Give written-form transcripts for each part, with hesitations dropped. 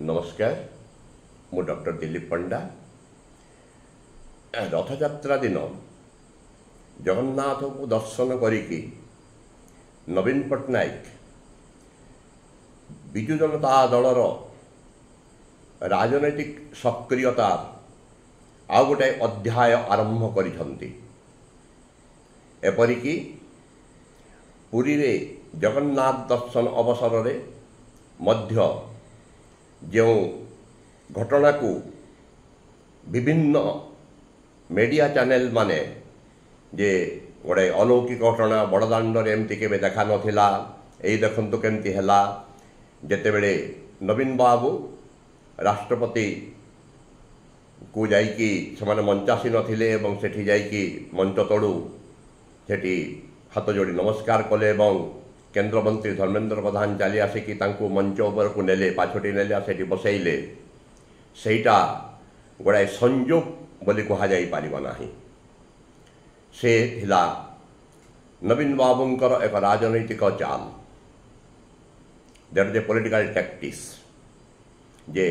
नमस्कार मु डॉक्टर दिलीप पंडा रथयात्रा दिन जगन्नाथ को दर्शन करिकी नवीन पट्टनायक विजु जनता दलर राजनैतिक सक्रियता आउ गोटे अध्याय आरंभ करिसंती। एपरिकी पुरी रे जगन्नाथ दर्शन अवसर रे मध्य जो घटना को विभिन्न मीडिया चैनल माने जे गोटे अलौकिक घटना बड़दाण्ड एमती के देखा नाला यही देखु केमती है जितेबले नवीन बाबू राष्ट्रपति को जाइकी से मंचासी नथिले एवं सेठी जाइकी मंच तलू सेठी हाथ जोड़ी नमस्कार कले केंद्र मंत्री धर्मेंद्र प्रधान चली आसिकी मंच उपर को नेले पाछटी नेले सेठी बसैले सेटा गोटाए संयोग बोली कह जाना से थिला नवीन बाबूंकर एक राजनैतिक चाल that is a political tactics जे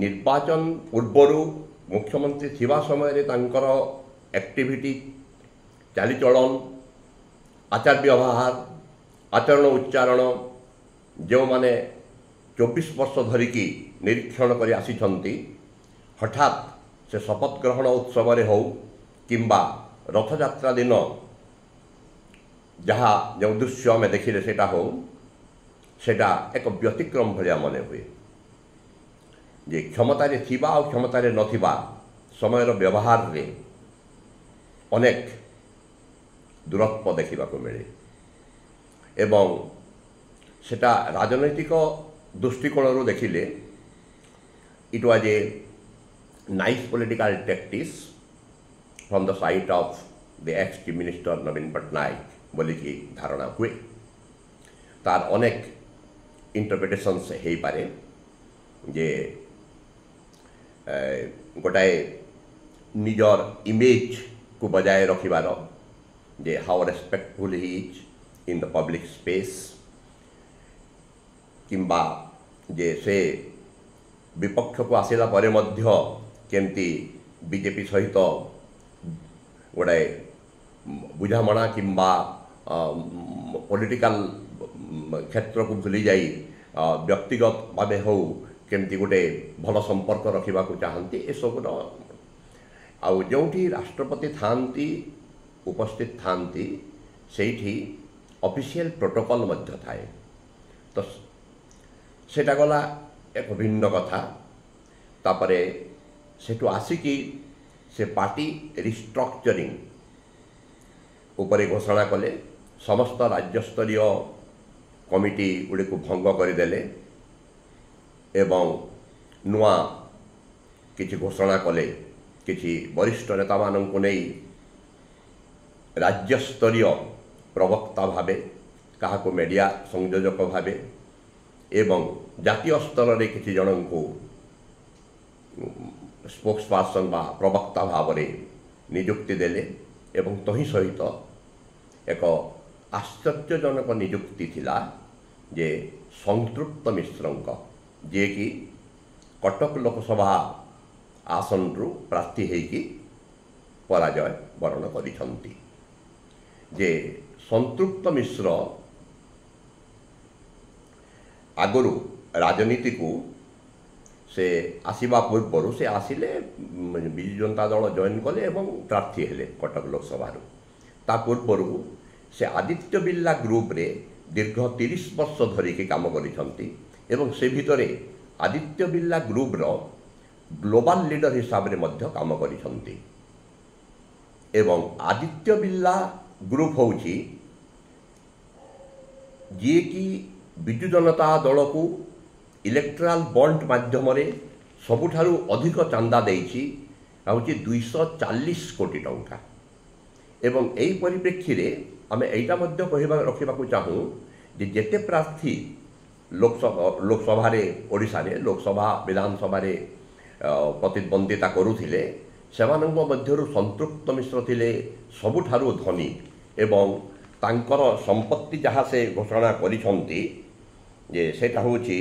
निर्वाचन पूर्वर मुख्यमंत्री थिबा समय तांकर एक्टिविटी चालीचलन आचार व्यवहार आचरण उच्चारण जो माने 24 वर्ष धरिकी निरीक्षण कर आसी हठात से शपथ ग्रहण उत्सव हो किंबा रथयात्रा दिन जहाँ जो दृश्य आम देखिले सेटा हो सेटा एक व्यतिक्रम भाया मन हुए जे क्षमतारे थिबा और क्षमतारे नथिबा समयर व्यवहार रे अनेक दूरत्व देखा मिले एवं सेटा राजनैतिक दृष्टिकोण देखिले it was a nice political tactics from the side of the ex chief minister Naveen Patnaik बोली की धारणा हुए तार अनेक इंटरप्रिटेशंस हो पारे जे गोटाए निजर इमेज को बजाय रखिबार जे how respectful he is in the public space किंबा जे से विपक्ष को आसिला परे मध्य केमती बीजेपी सहित गोटाए बुझामणा किंबा पॉलिटिकल क्षेत्र को भूली जाई व्यक्तिगत भावे हो केमती गोटे भल संपर्क रखा चाहती ए सब आउ जोठी राष्ट्रपति थांती उपस्थित थांती सेठी ऑफिशियल प्रोटोकॉल मध्य थाए तो सेटा गला एक भिन्न कथा तापरे सेठु आसिकी से पार्टी रिस्ट्रक्चरिंग उपरे घोषणा कले समस्त राज्यस्तरीय कमिटी गुड़ी को भंग करदेले एवं नुआ किछि घोषणा कले किछि वरिष्ठ नेता मानंकु नहीं राज्यस्तरीय प्रवक्ता भावे कहा को मीडिया संयोजक भावे एवं जातीय स्तर रे किछि जन को स्पोक्स पर्सन बा प्रवक्ता भाव रे नियुक्ति देले एवं तही सहित एक आश्चर्यजनक नियुक्ति थिला जे संतृप्त मिश्रंक जे कि कटक लोकसभा आसन रु प्रार्थी हेकी पराजय वरण करिसंती जे संतृप्त मिश्र आगुरु राजनीति को से आसीबा पूर्व से आसिले विजु जनता दल जॉइन कले एवं प्रार्थी हेले कटक लोकसभा ता पूर्व से आदित्य बिर्ला ग्रुप रे दीर्घ 30 वर्ष धरिकी काम करिसंती एवं से भितरे आदित्य बिर्ला ग्रुप रो ग्लोबल लीडर हिसाब रे मध्य काम करिसंती एवं आदित्य बिर्ला ग्रुप होउची जे कि विजु जनता दल को इलेक्ट्राल बॉन्ड माध्यम सबुठारु अधिक चांदा देइछि होउची 240 कोटी टंका एवं एई परिप्रेक्षी रे आमे एइटा मध्य कहिबा रखिबाकू चाहू जे जेते प्रार्थी लोकसभा रे ओडिसा रे लोकसभा विधानसभा रे प्रतिद्वंदिता करुथिले सेमानंग मध्यरु संतृप्त मिश्र थिले सबुठारु धनी एवं तांकर संपत्ति जहाँ से घोषणा करिसंती ଯେ ସେଇଟା ହେଉଛି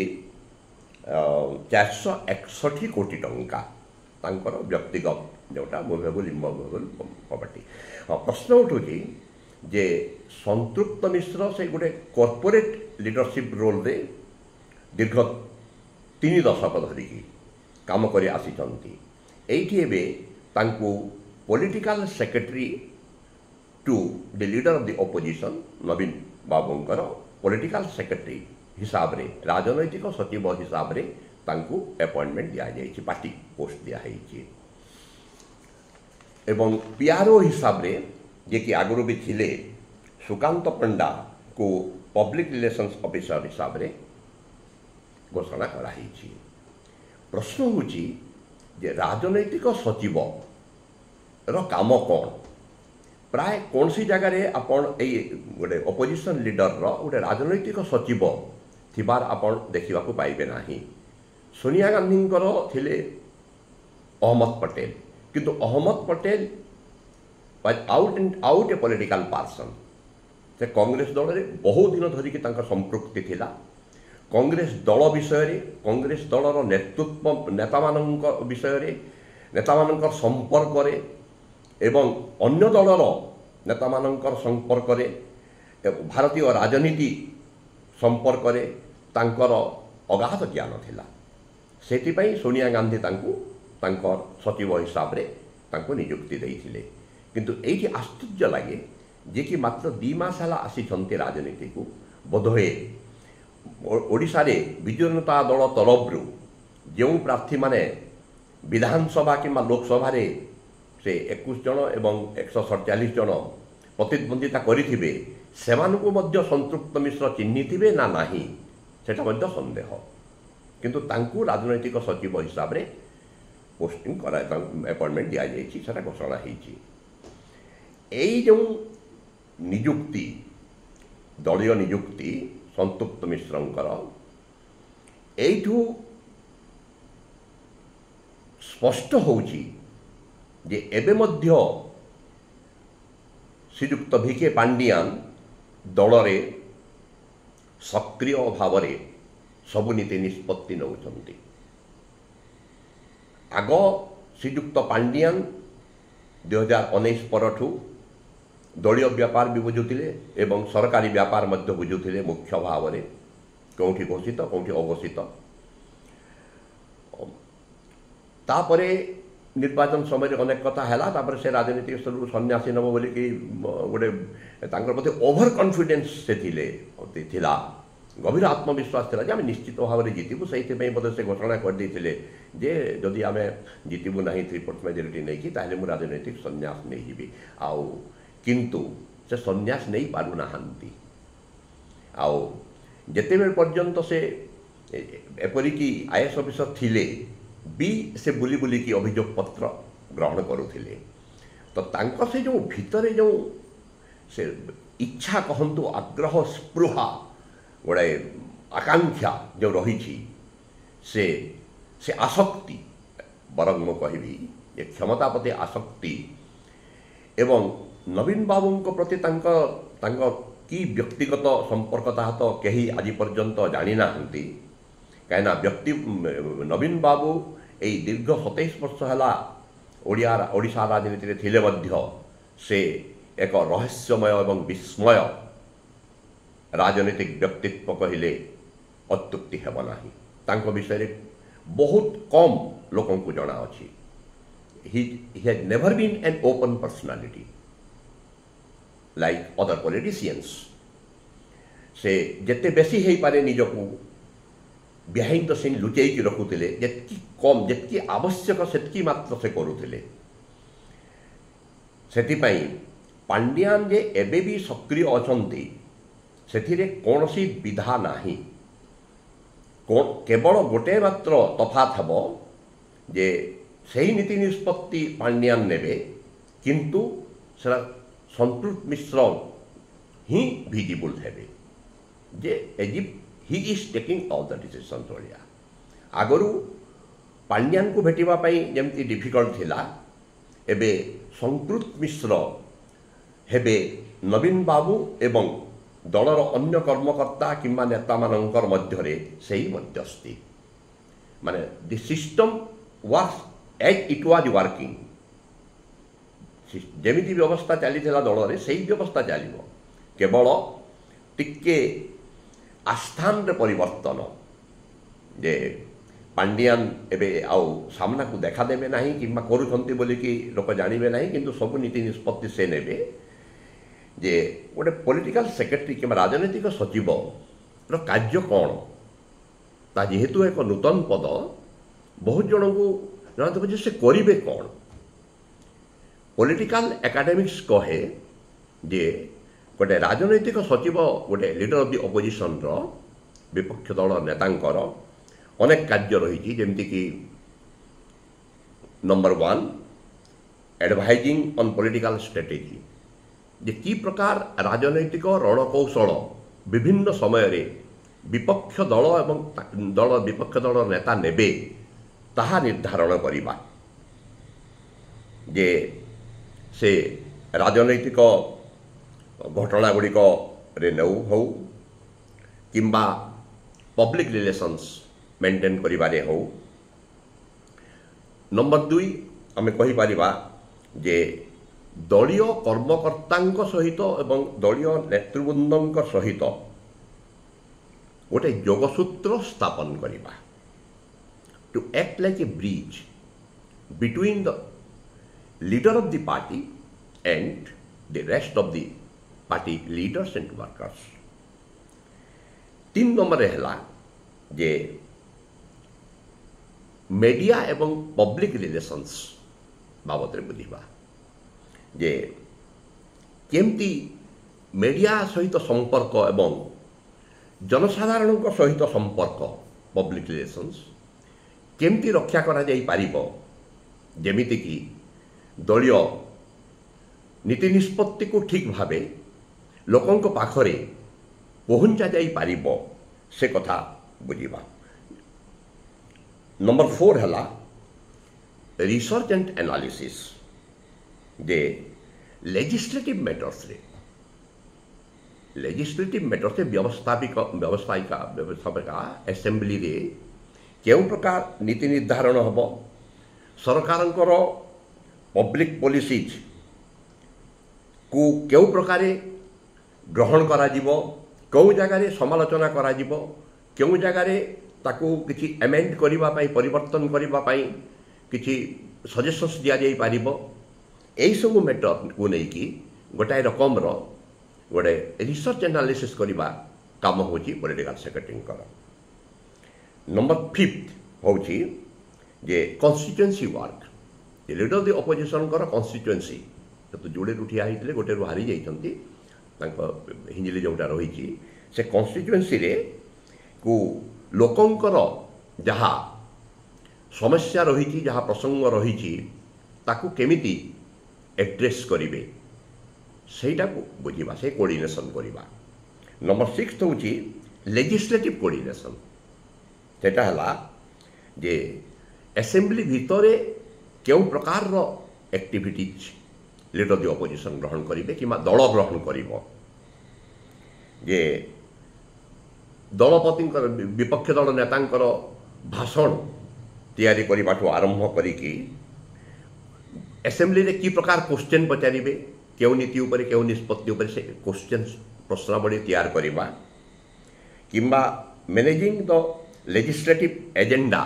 461 କୋଟି ଟଙ୍କା ତାଙ୍କର ବ୍ୟକ୍ତିଗତ ଯେଉଁଟା ମୁଭେବୁଲ୍ ଇମୁଭେବୁଲ୍ ପ୍ରପର୍ଟି। ପ୍ରଶ୍ନ ଉଠୁଛି ଯେ ସନ୍ତୃପ୍ତ ମିଶ୍ର ସେ ଗୋଟେ କର୍ପୋରେଟ୍ ଲିଡରସିପ୍ ରୋଲ୍ରେ ଦୀର୍ଘ 3 ଦଶକ ଧରିକି କାମ କରି ଆସିଛନ୍ତି। ଏଇଠି ଏବେ ତାଙ୍କୁ political secretary to the leader of the opposition ନବୀନ ବାବୁଙ୍କର ପଲିଟିକାଲ ସେକ୍ରେଟାରୀ ହିସାବରେ ରାଜନୈତିକ ସଚିବ ହିସାବରେ ତାଙ୍କୁ ଆପଏଣ୍ଟମେଣ୍ଟ ଦିଆଯାଇଛି, ପାର୍ଟି ପୋଷ୍ଟ ଦିଆହେଇଛି। ଏବଂ ପିଆରଓ ହିସାବରେ ଯିଏକି ଆଗରୁ ବି ଥିଲେ ସୁକାନ୍ତ ପଣ୍ଡାକୁ ପବ୍ଲିକ୍ ରିଲେସନ୍ସ ଅଫିସର ହିସାବରେ ଘୋଷଣା କରାଯାଇଛି। ପ୍ରଶ୍ନ ହେଉଛି ଯେ ରାଜନୈତିକ ସଚିବର କାମ କ'ଣ? ପ୍ରାୟ କୌଣସି ଜାଗାରେ ଆପଣ ଏଇ ଗୋଟେ ଅପୋଜିସନ୍ ଲିଡରର ଗୋଟେ ରାଜନୈତିକ ସଚିବ ଥିବାର ଆପଣ ଦେଖିବାକୁ ପାଇବେ ନାହିଁ। ସୋନିଆ ଗାନ୍ଧୀଙ୍କର ଥିଲେ ଅହମ୍ମଦ ପଟେଲ, କିନ୍ତୁ Ahmed Patel was out a political person. ସେ କଂଗ୍ରେସ ଦଳରେ ବହୁ ଦିନ ଧରିକି ତାଙ୍କ ସମ୍ପୃକ୍ତି ଥିଲା। କଂଗ୍ରେସ ଦଳ ବିଷୟରେ, କଂଗ୍ରେସ ଦଳର ନେତାମାନଙ୍କ ବିଷୟରେ, ନେତାମାନଙ୍କର ସମ୍ପର୍କରେ ଏବଂ ଅନ୍ୟ ଦଳର ନେତାମାନଙ୍କର ସମ୍ପର୍କରେ, ଭାରତୀୟ ରାଜନୀତି ସମ୍ପର୍କରେ ତାଙ୍କର ଅଗାଧ ଜ୍ଞାନ ଥିଲା। ସେଥିପାଇଁ ସୋନିଆ ଗାନ୍ଧୀ ତାଙ୍କୁ ତାଙ୍କର ସଚିବ ହିସାବରେ ତାଙ୍କୁ ନିଯୁକ୍ତି ଦେଇଥିଲେ। କିନ୍ତୁ ଏଇଠି ଆଶ୍ଚର୍ଯ୍ୟ ଲାଗେ ଯେ କି ମାତ୍ର 2 ମାସ ହେଲା ଆସିଛନ୍ତି ରାଜନୀତିକୁ। ବୋଧହୁଏ ଓଡ଼ିଶାରେ ବିଜୁ ଜନତା ଦଳ ତରଫରୁ ଯେଉଁ ପ୍ରାର୍ଥୀମାନେ ବିଧାନସଭା କିମ୍ବା ଲୋକସଭାରେ ସେ 21 ଜଣ ଏବଂ 147 ଜଣ ପ୍ରତିଦ୍ୱନ୍ଦିତା କରିଥିବେ, ସେମାନଙ୍କୁ ମଧ୍ୟ ସନ୍ତୃପ୍ତ ମିଶ୍ର ଚିହ୍ନିଥିବେ ନା ନାହିଁ ସେଟା ମଧ୍ୟ ସନ୍ଦେହ। କିନ୍ତୁ ତାଙ୍କୁ ରାଜନୈତିକ ସଚିବ ହିସାବରେ ପୋଷ୍ଟିଂ ଆପଏଣ୍ଟମେଣ୍ଟ ଦିଆଯାଇଛି, ସେଟା ଘୋଷଣା ହେଇଛି। ଏଇ ଯେଉଁ ନିଯୁକ୍ତି, ଦଳୀୟ ନିଯୁକ୍ତି ସନ୍ତୃପ୍ତ ମିଶ୍ରଙ୍କର, ଏଇଠୁ ସ୍ପଷ୍ଟ ହେଉଛି ଯେ ଏବେ ମଧ୍ୟ ଶ୍ରୀଯୁକ୍ତ ଭିକେ ପାଣ୍ଡିଆନ ଦଳରେ ସକ୍ରିୟ ଭାବରେ ସବୁ ନୀତି ନିଷ୍ପତ୍ତି ନେଉଛନ୍ତି। ଆଗ ଶ୍ରୀଯୁକ୍ତ ପାଣ୍ଡିଆନ 2019 ପରଠୁ ଦଳୀୟ ବ୍ୟାପାର ବି ବୁଝୁଥିଲେ ଏବଂ ସରକାରୀ ବ୍ୟାପାର ମଧ୍ୟ ବୁଝୁଥିଲେ ମୁଖ୍ୟ ଭାବରେ, କେଉଁଠି ଘୋଷିତ କେଉଁଠି ଅଘୋଷିତ। ତାପରେ ନିର୍ବାଚନ ସମୟରେ ଅନେକ କଥା ହେଲା, ତାପରେ ସେ ରାଜନୈତିକ ସ୍ତରରୁ ସନ୍ନ୍ୟାସୀ ନେବ ବୋଲିକି ଗୋଟେ ତାଙ୍କର ପ୍ରତି ଓଭର କନଫିଡେନ୍ସ ସେ ଥିଲା, ଗଭୀର ଆତ୍ମବିଶ୍ୱାସ ଥିଲା ଯେ ଆମେ ନିଶ୍ଚିତ ଭାବରେ ଜିତିବୁ। ସେଇଥିପାଇଁ ବୋଧେ ସେ ଘୋଷଣା କରିଦେଇଥିଲେ ଯେ ଯଦି ଆମେ ଜିତିବୁ ନାହିଁ 3/4 ମେଜରିଟି ନେଇକି, ତାହେଲେ ମୁଁ ରାଜନୈତିକ ସନ୍ନ୍ୟାସ ନେଇଯିବି। ଆଉ କିନ୍ତୁ ସେ ସନ୍ନ୍ୟାସ ନେଇପାରୁନାହାନ୍ତି। ଆଉ ଯେତେବେଳେ ପର୍ଯ୍ୟନ୍ତ ସେ ଏପରିକି ଆଇଏଏସ୍ ଅଫିସର ଥିଲେ ବି ସେ ବୁଲି ବୁଲିକି ଅଭିଯୋଗ ପତ୍ର ଗ୍ରହଣ କରୁଥିଲେ। ତ ତାଙ୍କ ସେ ଯେଉଁ ଭିତରେ ଯେଉଁ ସେ ଇଚ୍ଛା କହନ୍ତୁ, ଆଗ୍ରହ, ସ୍ପୃହା, ଗୋଟାଏ ଆକାଂକ୍ଷା ଯେଉଁ ରହିଛି, ସେ ଆସକ୍ତି, ବରଂ ମୁଁ କହିବି ଯେ କ୍ଷମତା ପ୍ରତି ଆସକ୍ତି, ଏବଂ ନବୀନ ବାବୁଙ୍କ ପ୍ରତି ତାଙ୍କ କି ବ୍ୟକ୍ତିଗତ ସମ୍ପର୍କ ତାହା ତ କେହି ଆଜି ପର୍ଯ୍ୟନ୍ତ ଜାଣିନାହାନ୍ତି। କାହିଁକିନା ନବୀନ ବାବୁ ଏଇ ଦୀର୍ଘ 27 ବର୍ଷ ହେଲା ଓଡ଼ିଶା ରାଜନୀତିରେ ଥିଲେ ମଧ୍ୟ ସେ ଏକ ରହସ୍ୟମୟ ଏବଂ ବିସ୍ମୟ ରାଜନୈତିକ ବ୍ୟକ୍ତିତ୍ୱ କହିଲେ ଅତ୍ୟୁକ୍ତି ହେବ ନାହିଁ। ତାଙ୍କ ବିଷୟରେ ବହୁତ କମ୍ ଲୋକଙ୍କୁ ଜଣାଅଛି। he has never been an open personality like other politicians. ସେ ଯେତେ ବେଶୀ ହେଇପାରେ ନିଜକୁ ବିହାଇଣ୍ଡ ଦ ସିନ୍ ଲୁଚେଇକି ରଖୁଥିଲେ, ଯେତିକି ଆବଶ୍ୟକ ସେତିକି ମାତ୍ର ସେ କରୁଥିଲେ। ସେଥିପାଇଁ ପାଣ୍ଡିଆନ ଯେ ଏବେ ବି ସକ୍ରିୟ ଅଛନ୍ତି ସେଥିରେ କୌଣସି ବିଧା ନାହିଁ। କେବଳ ଗୋଟେ ମାତ୍ର ତଫାତ୍ ହେବ ଯେ ସେହି ନୀତି ନିଷ୍ପତ୍ତି ପାଣ୍ଡିଆନ ନେବେ, କିନ୍ତୁ ସେଟା ସନ୍ତୃପ୍ତ ମିଶ୍ର ହିଁ ଭିଜିବୁଲ୍ ହେବେ ଯେ he is taking all the decisions ଭଳିଆ। ଆଗରୁ ପାଣ୍ଡିଆନକୁ ଭେଟିବା ପାଇଁ ଯେମିତି ଡିଫିକଲ୍ଟ ଥିଲା, ଏବେ ସନ୍ତୃପ୍ତ ମିଶ୍ର ହେବେ ନବୀନ ବାବୁ ଏବଂ ଦଳର ଅନ୍ୟ କର୍ମକର୍ତ୍ତା କିମ୍ବା ନେତାମାନଙ୍କର ମଧ୍ୟରେ ସେହି ମଧ୍ୟସ୍ଥି, ମାନେ the system works as it was working. ଯେମିତି ବ୍ୟବସ୍ଥା ଚାଲିଥିଲା ଦଳରେ ସେଇ ବ୍ୟବସ୍ଥା ଚାଲିବ, କେବଳ ଟିକେ ଆସ୍ଥାନରେ ପରିବର୍ତ୍ତନ, ଯେ ପାଣ୍ଡିଆନ ଏବେ ଆଉ ସାମ୍ନାକୁ ଦେଖାଦେବେ ନାହିଁ କିମ୍ବା କରୁଛନ୍ତି ବୋଲିକି ଲୋକ ଜାଣିବେ ନାହିଁ, କିନ୍ତୁ ସବୁ ନୀତି ନିଷ୍ପତ୍ତି ସେ ନେବେ। ଯେ ଗୋଟେ ପଲିଟିକାଲ ସେକ୍ରେଟାରୀ କିମ୍ବା ରାଜନୈତିକ ସଚିବର କାର୍ଯ୍ୟ କ'ଣ, ତା ଯେହେତୁ ଏକ ନୂତନ ପଦ, ବହୁତ ଜଣଙ୍କୁ ଜଣାଥିବ ଯେ ସେ କରିବେ କ'ଣ। ପଲିଟିକାଲ ଏକାଡେମିକ୍ସ କହେ ଯେ ଗୋଟେ ରାଜନୈତିକ ସଚିବ, ଗୋଟେ ଲିଡର ଅଫ୍ ଦି ଅପୋଜିସନର, ବିପକ୍ଷ ଦଳ ନେତାଙ୍କର ଅନେକ କାର୍ଯ୍ୟ ରହିଛି, ଯେମିତିକି ନମ୍ବର 1 ଆଡଭାଇଜିଂ ଅନ୍ ପଲିଟିକାଲ ଷ୍ଟ୍ରାଟେଜି, ଯେ କି ପ୍ରକାର ରାଜନୈତିକ ରଣକୌଶଳ ବିଭିନ୍ନ ସମୟରେ ବିପକ୍ଷ ଦଳ ଏବଂ ବିପକ୍ଷ ଦଳ ନେତା ନେବେ ତାହା ନିର୍ଦ୍ଧାରଣ କରିବା। ଯେ ସେ ରାଜନୈତିକ ଘଟଣା ଗୁଡ଼ିକରେ ହେଉ କିମ୍ବା ପବ୍ଲିକ ରିଲେସନ୍ସ ମେଣ୍ଟେନ୍ କରିବାରେ ହେଉ। ନମ୍ବର 2 ଆମେ କହିପାରିବା ଯେ ଦଳୀୟ କର୍ମକର୍ତ୍ତାଙ୍କ ସହିତ ଏବଂ ଦଳୀୟ ନେତୃବୃନ୍ଦଙ୍କ ସହିତ ଗୋଟେ ଯୋଗସୂତ୍ର ସ୍ଥାପନ କରିବା, to act like a bridge between the leader of the party and the rest of the party leaders and workers। 3 ନମ୍ବରରେ ହେଲା ଯେ ମିଡ଼ିଆ ଏବଂ ପବ୍ଲିକ ରିଲେସନ୍ସ ବାବଦରେ ବୁଝିବା, ଯେ କେମିତି ମିଡ଼ିଆ ସହିତ ସମ୍ପର୍କ ଏବଂ ଜନସାଧାରଣଙ୍କ ସହିତ ସମ୍ପର୍କ, ପବ୍ଲିକ ରିଲେସନ୍ସ କେମିତି ରକ୍ଷା କରାଯାଇପାରିବ, ଯେମିତିକି ଦଳୀୟ ନୀତି ନିଷ୍ପତ୍ତିକୁ ଠିକ୍ ଭାବେ ଲୋକଙ୍କ ପାଖରେ ପହଞ୍ଚା ଯାଇପାରିବ, ସେ କଥା ବୁଝିବା। ନମ୍ବର 4 ହେଲା ରିସର୍ଚ୍ଚ ଆଣ୍ଡ ଆନାଲିସିସ୍, ଯେ ଲେଜିସ୍ଲେଟିଭ୍ ମ୍ୟାଟର୍ସରେ ବ୍ୟବସ୍ଥାପିକା ଆସେମ୍ବଲିରେ କେଉଁ ପ୍ରକାର ନୀତି ନିର୍ଦ୍ଧାରଣ ହେବ, ସରକାରଙ୍କର ପବ୍ଲିକ ପଲିସିଜ୍ କୁ କେଉଁ ପ୍ରକାର ଗ୍ରହଣ କରାଯିବ, କେଉଁ ଜାଗାରେ ସମାଲୋଚନା କରାଯିବ, କେଉଁ ଜାଗାରେ ତାକୁ କିଛି ଆମେଣ୍ଡ କରିବା ପାଇଁ, ପରିବର୍ତ୍ତନ କରିବା ପାଇଁ କିଛି ସଜେସନ୍ସ ଦିଆଯାଇପାରିବ, ଏହିସବୁ ମ୍ୟାଟରକୁ ନେଇକି ଗୋଟାଏ ରକମର ଗୋଟେ ରିସର୍ଚ୍ଚ ଆନାଲିସିସ୍ କରିବା କାମ ହେଉଛି ପଲିଟିକାଲ ସେକ୍ରେଟାରୀଙ୍କର। ନମ୍ବର 5 ହେଉଛି ଯେ କନଷ୍ଟିଚୁଏନ୍ସି ୱାର୍କ, ଲିଡର ଦି ଅପୋଜିସନଙ୍କର କନଷ୍ଟିଚୁଏନ୍ସି, ଯୋଡ଼େରୁ ଠିଆ ହେଇଥିଲେ ଗୋଟେରୁ ହାରି ଯାଇଛନ୍ତି, ତାଙ୍କ ହିଞ୍ଜିଲି ଯେଉଁଟା ରହିଛି, ସେ କନଷ୍ଟିଚୁଏନ୍ସିରେ କୁ ଲୋକଙ୍କର ଯାହା ସମସ୍ୟା ରହିଛି, ଯାହା ପ୍ରସଙ୍ଗ ରହିଛି, ତାକୁ କେମିତି ଆଡ୍ରେସ୍ କରିବେ ସେଇଟାକୁ ବୁଝିବା, ସେ କୋର୍ଡିନେସନ୍ କରିବା। ନମ୍ବର 6 ହେଉଛି ଲେଜିସ୍ଲେଟିଭ୍ କୋର୍ଡିନେସନ୍, ସେଟା ହେଲା ଯେ ଆସେମ୍ବଲି ଭିତରେ କେଉଁ ପ୍ରକାରର ଆକ୍ଟିଭିଟିଜ୍ ଲିଡର ଦି ଅପୋଜିସନ୍ ଗ୍ରହଣ କରିବେ କିମ୍ବା ଦଳ ଗ୍ରହଣ କରିବ, ଯେ ଦଳପତିଙ୍କର, ବିପକ୍ଷ ଦଳ ନେତାଙ୍କର ଭାଷଣ ତିଆରି କରିବାଠୁ ଆରମ୍ଭ କରିକି ଆସେମ୍ବଲିରେ କି ପ୍ରକାର କ୍ୱେଶ୍ଚନ୍ ପଚାରିବେ, କେଉଁ ନୀତି ଉପରେ, କେଉଁ ନିଷ୍ପତ୍ତି ଉପରେ ସେ କ୍ୱେଶ୍ଚନ୍ ପ୍ରଶ୍ନାବଳୀ ତିଆରି କରିବା, କିମ୍ବା ମ୍ୟାନେଜିଂ ଦ ଲେଜିସ୍ଲେଟିଭ୍ ଏଜେଣ୍ଡା,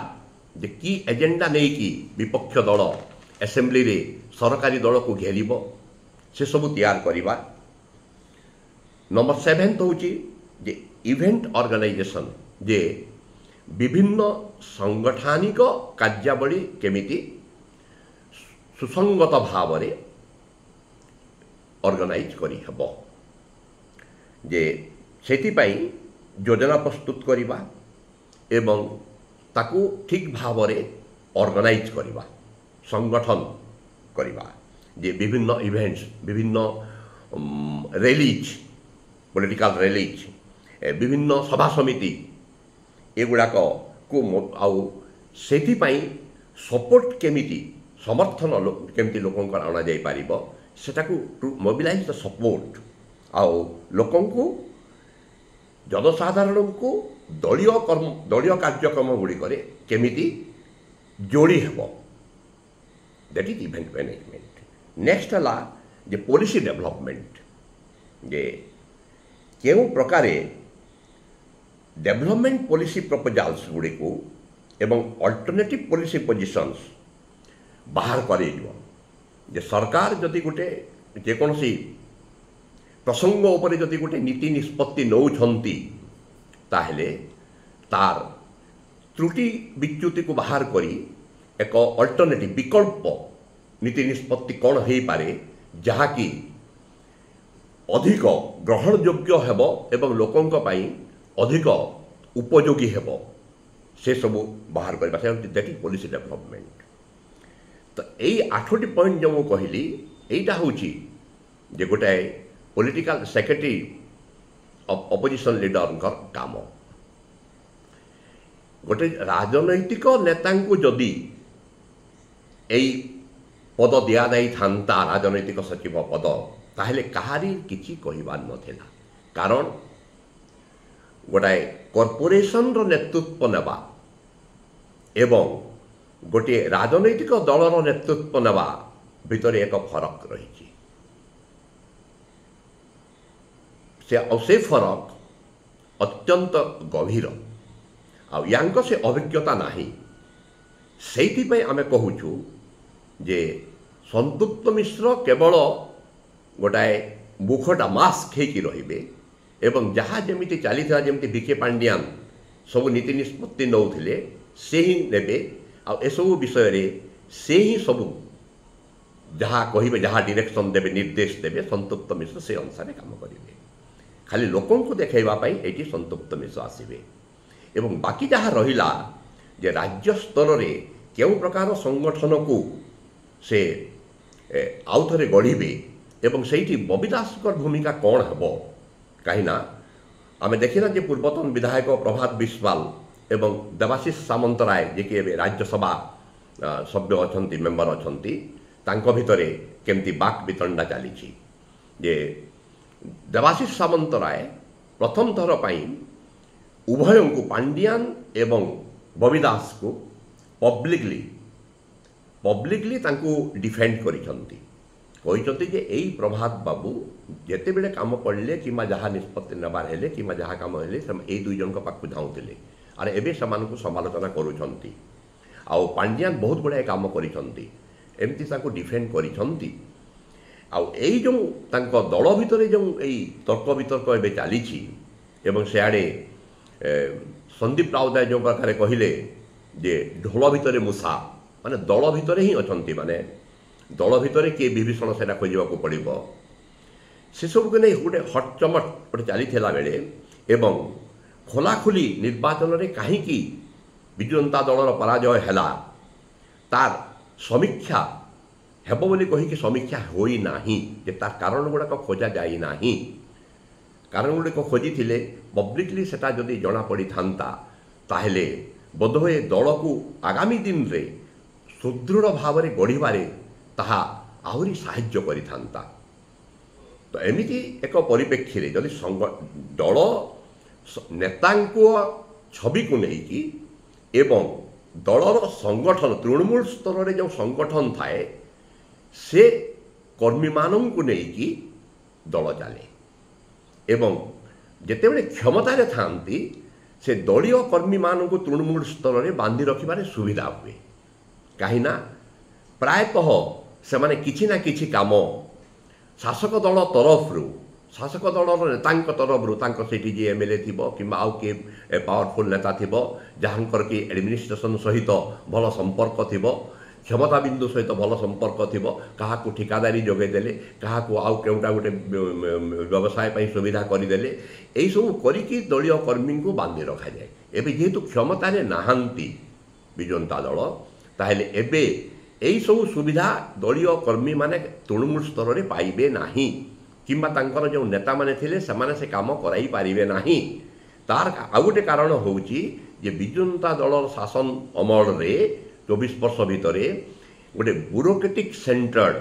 ଯେ କି ଏଜେଣ୍ଡା ନେଇକି ବିପକ୍ଷ ଦଳ ଆସେମ୍ବଲିରେ ସରକାରୀ ଦଳକୁ ଘେରିବ, ସେସବୁ ତିଆରି କରିବା। ନମ୍ବର 7 ହେଉଛି ଯେ ଇଭେଣ୍ଟ ଅର୍ଗାନାଇଜେସନ୍, ଯେ ବିଭିନ୍ନ ସାଂଗଠନିକ କାର୍ଯ୍ୟାବଳୀ କେମିତି ସୁସଙ୍ଗତ ଭାବରେ ଅର୍ଗାନାଇଜ୍ କରିହେବ, ଯେ ସେଥିପାଇଁ ଯୋଜନା ପ୍ରସ୍ତୁତ କରିବା ଏବଂ ତାକୁ ଠିକ୍ ଭାବରେ ଅର୍ଗାନାଇଜ୍ କରିବା, ସଂଗଠନ କରିବା, ଯେ ବିଭିନ୍ନ ଇଭେଣ୍ଟସ୍, ବିଭିନ୍ନ ରେଲିଜ୍, ପଲିଟିକାଲ ରେଲିଜ୍, ବିଭିନ୍ନ ସଭା ସମିତି ଏଗୁଡ଼ାକକୁ ଆଉ ସେଥିପାଇଁ ସପୋର୍ଟ କେମିତି, ସମର୍ଥନ କେମିତି ଲୋକଙ୍କର ଅଣାଯାଇପାରିବ, ସେଟାକୁ ଟୁ ମୋବିଲାଇଜ୍ ଦ ସପୋର୍ଟ, ଆଉ ଲୋକଙ୍କୁ जनसाधारण को दलीय कार्यक्रम गुड़िक केमिति जोड़ी हेब that is event management. Next है जे पॉलिसी डेवलपमेंट जे केउ प्रकार डेवलपमेंट पॉलिसी प्रपोजाल्स गुड़ी को एवं अल्टरनेटिव पॉलिसी पोजिशंस बाहर कर जे सरकार जदि गोटे जेकोसी प्रसंग उपरे जदि गोटे नीति निष्पत्ति नौछंती ताहले तार त्रुटि विच्युति को बाहर करी एक अल्टरनेटिव विकल्प नीति निष्पत्ति कौन हो पारे जहाँकि अधिक ग्रहण योग्य हेब एवं लोकंक पई अधिक उपयोगी हेब से सब बाहर करबा दैट इज पॉलिसी डेवलपमेंट। तो यही 8टी पॉइंट जो मु कहली एटा होची जे गोटे पॉलिटिकल सेक्रेटरी ऑपोजिशन लीडर काम। गोटे राजनैतिक नेता को जदि यही पद दिया नहीं था राजनैतिक सचिव पद ताहले कहारी किछि कहिबार नथिला कारण गोटाए कॉर्पोरेशन रो नेतृत्व नेबा एवं गोटे राजनैतिक दलर नेतृत्व नेबा भितर एक फरक रही से फरक अत्यंत गभीर आंक से अभिज्ञता नाही से आमे कहूचु जे संतुप्त मिश्र केवल गोटाए मुखटा मास्क होकि रहिबे एवं जहाँ जमिति चली था जमिति बीके पांडियान सब नीति निष्पत्ति नौथिले से ही नेबे आ एसबू विषय रे से ही सब जहाँ कहिबे जहाँ डायरेक्शन देबे निर्देश देबे संतुप्त मिश्र से अनुसार काम करिवे। खाली लोकन को देखाइबा पई एटी संतुप्त मिश्र आसीबे एवं बाकी जहाँ रहिला जे राज्य स्तर रे केउ प्रकार संगठन को से आउ थरे गढ़िबे एवं सेठी बबी दासकर भूमिका कौन हेबो कहीं आमे देखिना जे पूर्वतन विधायक प्रभात विश्वाल एवं देवाशीष सामंतराय जे कि राज्यसभा सभ्य अछंती मेंबर अछंती तांको भितरे केमती बाक वितंडा चली जे देवाशीष सामंतराय प्रथम थर पई उभय को पांडियान एवं बबी दास को पब्लिकली तांको डिफेंड करिसंती कहिसंती जे एई प्रभात बाबू जेते बेले काम पड़ले किमा जहाँ निष्पत्ति नबार हेले किमा जहाँ काम हेले ए दुई जन पाखु धाउतिले आर एबे समान को समालोचना करूछंती आउ पांडियान बहुत बड़े काम करिसंती एमती ताको डिफेंड करिसंती आउ एई जो तांको दल भितरे जो एई तर्क वितर्क एबे चलीछि एवं सियाड़े संदीप राउतराय जो प्रकार कहिले जे ढोल भितरे मूषा माने दल भितरे ही अछंती माने दल भितरे किए विभीषण सेना खोजा पड़ो से सब को नहीं गोटे हटचमट गोटे चली बेले एवं खोलाखोली निर्वाचन में कहीं विजु जनता दलर पराजय है तार समीक्षा हेब बोली कहीकि समीक्षा होई नाही जे तार कारण गुड़ाक खोजा जाई नाही कारण गुड़िक खोजी पब्लिकली सेटा जदि जना पड़ी था ताहले बोधहुए दल को आगामी दिन रे सुदृढ़ भाव में गढ़िबारे ताहा आहुरी साहाय्य करिथांता। तो एमिति एक परिप्रेक्षी जदि दल नेतांको छवि को लेकिन एवं दलर संगठन तृणमूल स्तर में जो संगठन थाए से कर्मी मानन को लेकिन दल चले एवं जेतेबेले क्षमतार थांती से दलीय कर्मी मान को तृणमूल स्तर में बांधि रखिबारे सुविधा हुए कहीं प्रायतः से माने किछि ना किछि काम शासक दल तरफरु शासक दलर नेता तरफरु तांको सेठी जे एमएलए थिबो किंबा आउ के पावरफुल नेता थिबो जहाँकर कि एडमिनिस्ट्रेशन सहित भल संपर्क थिबो क्षमता बिंदु सहित भल संपर्क थिबो काहाकू ठिकादारी जोगे देले काहाकू आउ केउटा गोटे व्यवसाय पई सुविधा करिदेले एई सब करिकि दलीय कर्मी को बांधि रखा जाए। एबे जेहेतु क्षमतारे नाहांती विजु जनता दल ताहले एबे यही सब सुविधा दलीय कर्मी माने तृणमूल स्तर में पाइबे नाही किंबा तांकर जो नेता माने थिले समाने से काम कराई पारिबे नाही। तार आउ गोटे कारण होउची जे विजु जनता दलर शासन अमल रे 24 वर्ष भितरे गोटे ब्यूरोक्रेटिक सेंटर्ड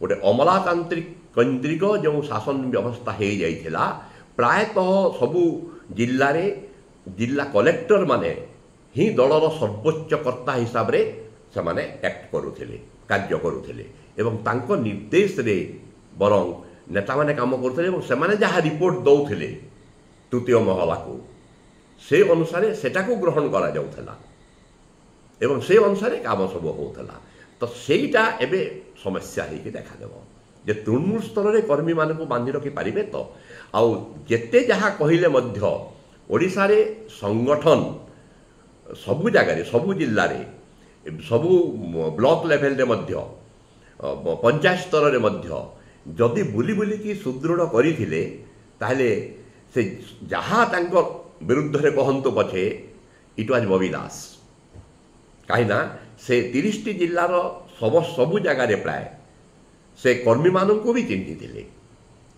गोटे अमलातांत्रिक केन्द्रिक जो शासन व्यवस्था हो जाइथिला प्रायतः सबू ଜିଲ୍ଲାରେ ଜିଲ୍ଲା କଲେକ୍ଟର ମାନେ ହିଁ ଦଳର ସର୍ବୋଚ୍ଚ କର୍ତ୍ତା ହିସାବରେ ସେମାନେ ଆକ୍ଟ କରୁଥିଲେ, କାର୍ଯ୍ୟ କରୁଥିଲେ ଏବଂ ତାଙ୍କ ନିର୍ଦ୍ଦେଶରେ ବରଂ ନେତାମାନେ କାମ କରୁଥିଲେ ଏବଂ ସେମାନେ ଯାହା ରିପୋର୍ଟ ଦେଉଥିଲେ ତୃତୀୟ ମହଲାକୁ ସେ ଅନୁସାରେ ସେଟାକୁ ଗ୍ରହଣ କରାଯାଉଥିଲା ଏବଂ ସେ ଅନୁସାରେ କାମ ସବୁ ହେଉଥିଲା। ତ ସେଇଟା ଏବେ ସମସ୍ୟା ହେଇକି ଦେଖାଦେବ ଯେ ତୃଣମୂଳ ସ୍ତରରେ କର୍ମୀମାନଙ୍କୁ ବାନ୍ଧି ରଖିପାରିବେ ତ। ଆଉ ଯେତେ ଯାହା କହିଲେ ମଧ୍ୟ ଓଡ଼ିଶାରେ ସଂଗଠନ ସବୁ ଜାଗାରେ, ସବୁ ଜିଲ୍ଲାରେ, ସବୁ ବ୍ଲକ ଲେଭେଲରେ ମଧ୍ୟ, ପଞ୍ଚାୟତ ସ୍ତରରେ ମଧ୍ୟ ଯଦି ବୁଲି ବୁଲିକି ସୁଦୃଢ଼ କରିଥିଲେ ତାହେଲେ ସେ ଯାହା ତାଙ୍କ ବିରୁଦ୍ଧରେ କହନ୍ତୁ ପଛେ ଇଟ୍ ୱାଜ୍ ବବି ଦାସ। କାହିଁକିନା ସେ 30ଟି ଜିଲ୍ଲାର ସବୁ ଜାଗାରେ ପ୍ରାୟ ସେ କର୍ମୀମାନଙ୍କୁ ବି ଚିହ୍ନିଥିଲେ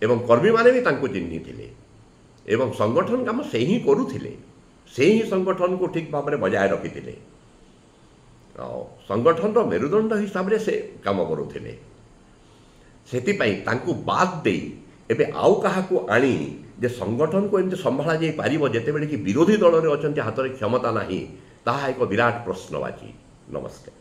ଏବଂ କର୍ମୀମାନେ ବି ତାଙ୍କୁ ଚିହ୍ନିଥିଲେ ଏବଂ ସଂଗଠନ କାମ ସେ ହିଁ କରୁଥିଲେ, ସେ ହିଁ ସଂଗଠନକୁ ଠିକ୍ ଭାବରେ ବଜାୟ ରଖିଥିଲେ ଆଉ ସଂଗଠନର ମେରୁଦଣ୍ଡ ହିସାବରେ ସେ କାମ କରୁଥିଲେ। ସେଥିପାଇଁ ତାଙ୍କୁ ବାଦ ଦେଇ ଏବେ ଆଉ କାହାକୁ ଆଣି ଯେ ସଂଗଠନକୁ ଏମିତି ସମ୍ଭାଳା ଯାଇପାରିବ ଯେତେବେଳେ କି ବିରୋଧୀ ଦଳରେ ଅଛନ୍ତି, ହାତରେ କ୍ଷମତା ନାହିଁ, ତାହା ଏକ ବିରାଟ ପ୍ରଶ୍ନବାଚୀ। ନମସ୍କାର।